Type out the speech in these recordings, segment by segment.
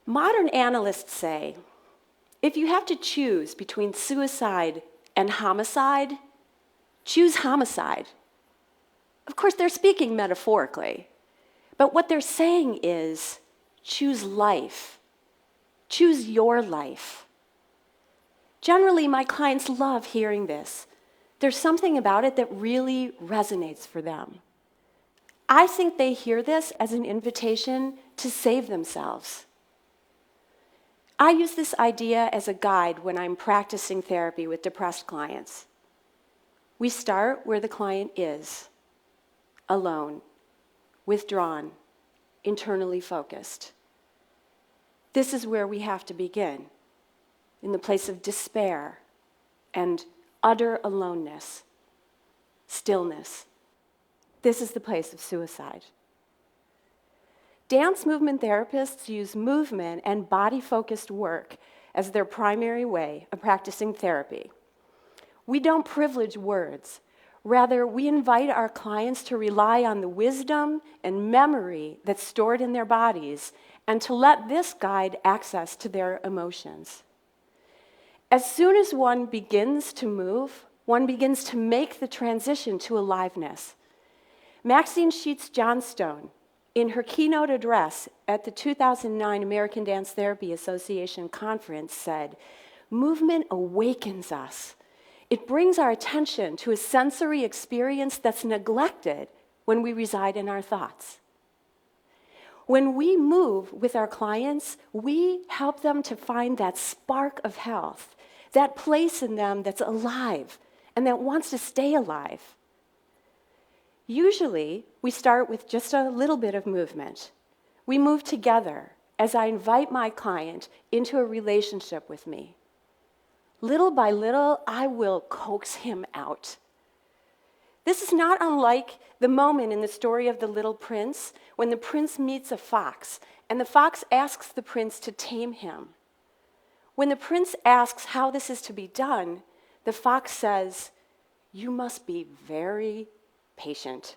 Modern analysts say, if you have to choose between suicide and homicide, choose homicide. Of course, they're speaking metaphorically, but what they're saying is, choose life. Choose your life. Generally, my clients love hearing this. There's something about it that really resonates for them. I think they hear this as an invitation to save themselves. I use this idea as a guide when I'm practicing therapy with depressed clients. We start where the client is, alone, withdrawn, internally focused. This is where we have to begin, in the place of despair and utter aloneness, stillness. This is the place of suicide. Dance movement therapists use movement and body-focused work as their primary way of practicing therapy. We don't privilege words. Rather, we invite our clients to rely on the wisdom and memory that's stored in their bodies and to let this guide access to their emotions. As soon as one begins to move, one begins to make the transition to aliveness. Maxine Sheets Johnstone, in her keynote address at the 2009 American Dance Therapy Association conference, said, "Movement awakens us. It brings our attention to a sensory experience that's neglected when we reside in our thoughts." When we move with our clients, we help them to find that spark of health, that place in them that's alive and that wants to stay alive. Usually, we start with just a little bit of movement. We move together as I invite my client into a relationship with me. Little by little, I will coax him out. This is not unlike the moment in the story of the Little Prince when the prince meets a fox and the fox asks the prince to tame him. When the prince asks how this is to be done, the fox says, "You must be very patient."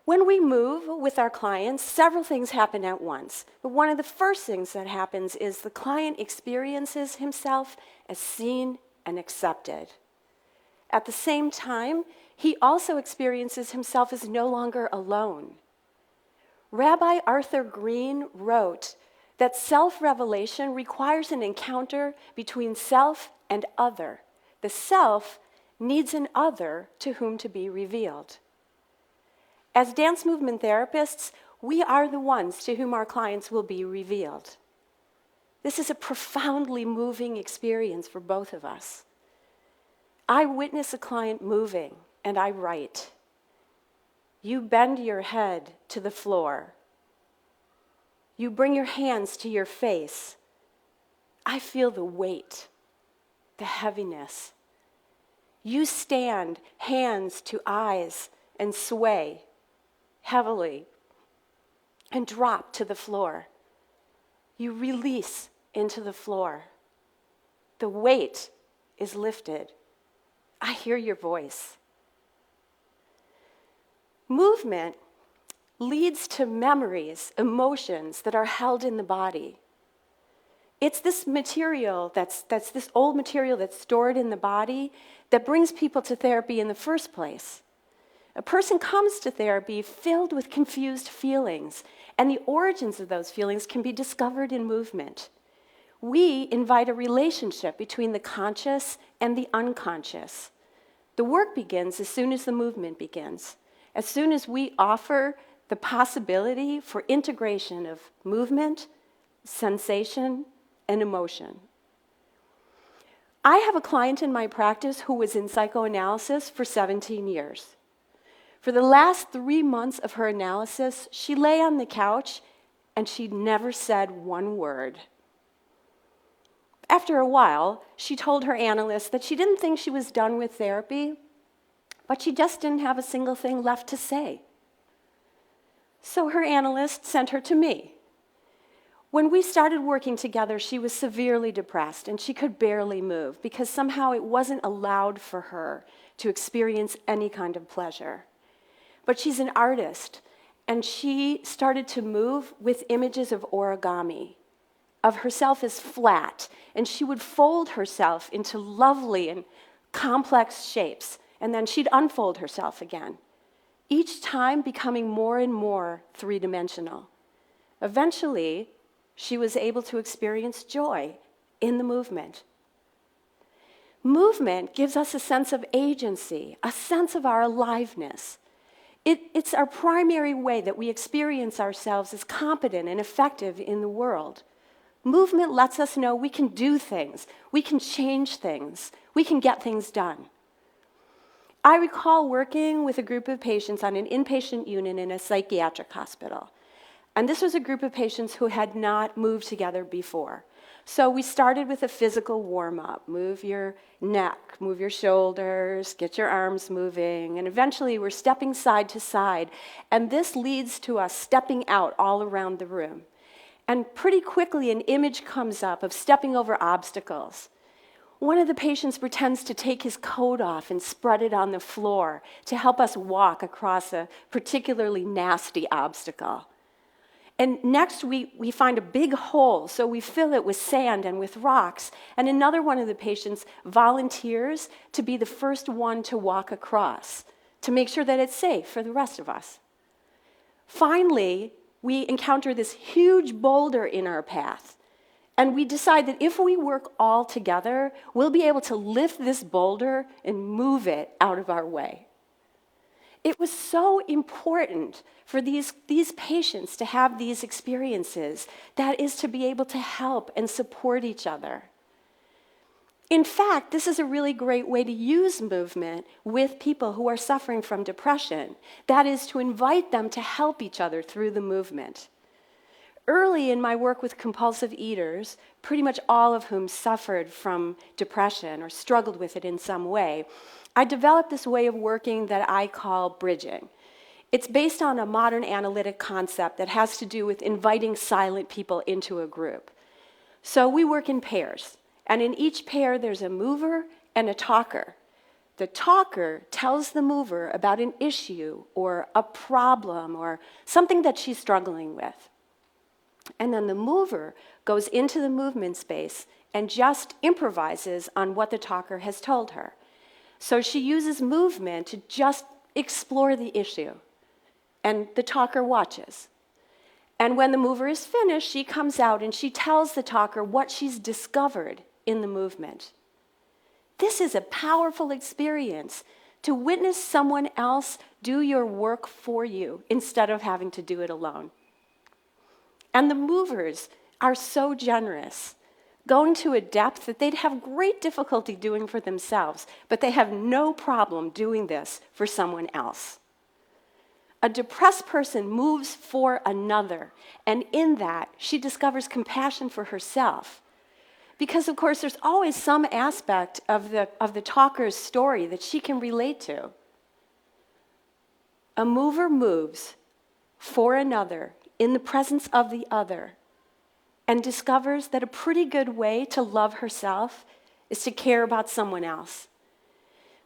When we move with our clients, several things happen at once. But one of the first things that happens is the client experiences himself as seen and accepted. At the same time, he also experiences himself as no longer alone. Rabbi Arthur Green wrote that self-revelation requires an encounter between self and other. The self needs an other to whom to be revealed. As dance movement therapists, we are the ones to whom our clients will be revealed. This is a profoundly moving experience for both of us. I witness a client moving, and I write. You bend your head to the floor. You bring your hands to your face. I feel the weight, the heaviness. You stand, hands to eyes, and sway heavily and drop to the floor. You release into the floor. The weight is lifted. I hear your voice. Movement leads to memories, emotions that are held in the body. It's this material that's this old material that's stored in the body that brings people to therapy in the first place. A person comes to therapy filled with confused feelings, and the origins of those feelings can be discovered in movement. We invite a relationship between the conscious and the unconscious. The work begins as soon as the movement begins, as soon as we offer the possibility for integration of movement, sensation, and emotion. I have a client in my practice who was in psychoanalysis for 17 years. For the last 3 months of her analysis, she lay on the couch and she never said one word. After a while, she told her analyst that she didn't think she was done with therapy, but she just didn't have a single thing left to say. So her analyst sent her to me. When we started working together, she was severely depressed and she could barely move because somehow it wasn't allowed for her to experience any kind of pleasure. But she's an artist, and she started to move with images of origami, of herself as flat, and she would fold herself into lovely and complex shapes, and then she'd unfold herself again, each time becoming more and more three-dimensional. Eventually, she was able to experience joy in the movement. Movement gives us a sense of agency, a sense of our aliveness. It's our primary way that we experience ourselves as competent and effective in the world. Movement lets us know we can do things, we can change things, we can get things done. I recall working with a group of patients on an inpatient unit in a psychiatric hospital. And this was a group of patients who had not moved together before. So we started with a physical warm-up. Move your neck, move your shoulders, get your arms moving, and eventually we're stepping side to side. And this leads to us stepping out all around the room. And pretty quickly an image comes up of stepping over obstacles. One of the patients pretends to take his coat off and spread it on the floor to help us walk across a particularly nasty obstacle. And next we find a big hole, so we fill it with sand and with rocks. And another one of the patients volunteers to be the first one to walk across, to make sure that it's safe for the rest of us. Finally, we encounter this huge boulder in our path. And we decide that if we work all together, we'll be able to lift this boulder and move it out of our way. It was so important for these patients to have these experiences, that is, to be able to help and support each other. In fact, this is a really great way to use movement with people who are suffering from depression. That is, to invite them to help each other through the movement. Early in my work with compulsive eaters, pretty much all of whom suffered from depression or struggled with it in some way, I developed this way of working that I call bridging. It's based on a modern analytic concept that has to do with inviting silent people into a group. So we work in pairs, and in each pair there's a mover and a talker. The talker tells the mover about an issue or a problem or something that she's struggling with. And then the mover goes into the movement space and just improvises on what the talker has told her. So she uses movement to just explore the issue, and the talker watches. And when the mover is finished, she comes out and she tells the talker what she's discovered in the movement. This is a powerful experience, to witness someone else do your work for you instead of having to do it alone. And the movers are so generous, going to a depth that they'd have great difficulty doing for themselves, but they have no problem doing this for someone else. A depressed person moves for another, and in that, she discovers compassion for herself. Because, of course, there's always some aspect of the talker's story that she can relate to. A mover moves for another in the presence of the other, and discovers that a pretty good way to love herself is to care about someone else.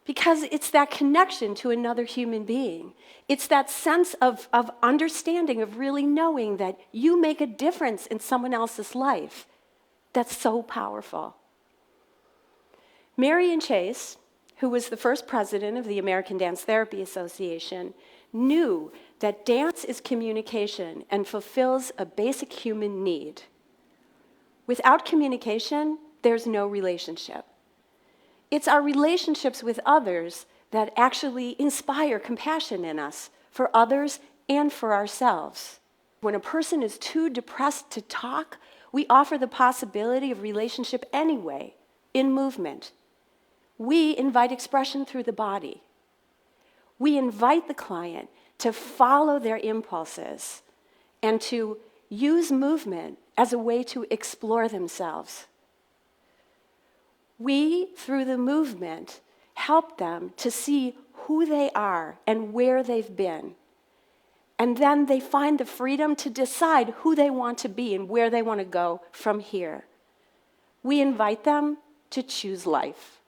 Because it's that connection to another human being. It's that sense of understanding, of really knowing that you make a difference in someone else's life. That's so powerful. Marion Chase, who was the first president of the American Dance Therapy Association, knew that dance is communication and fulfills a basic human need. Without communication, there's no relationship. It's our relationships with others that actually inspire compassion in us, for others and for ourselves. When a person is too depressed to talk, we offer the possibility of relationship anyway, in movement. We invite expression through the body. We invite the client to follow their impulses and to use movement as a way to explore themselves. We, through the movement, help them to see who they are and where they've been. And then they find the freedom to decide who they want to be and where they want to go from here. We invite them to choose life.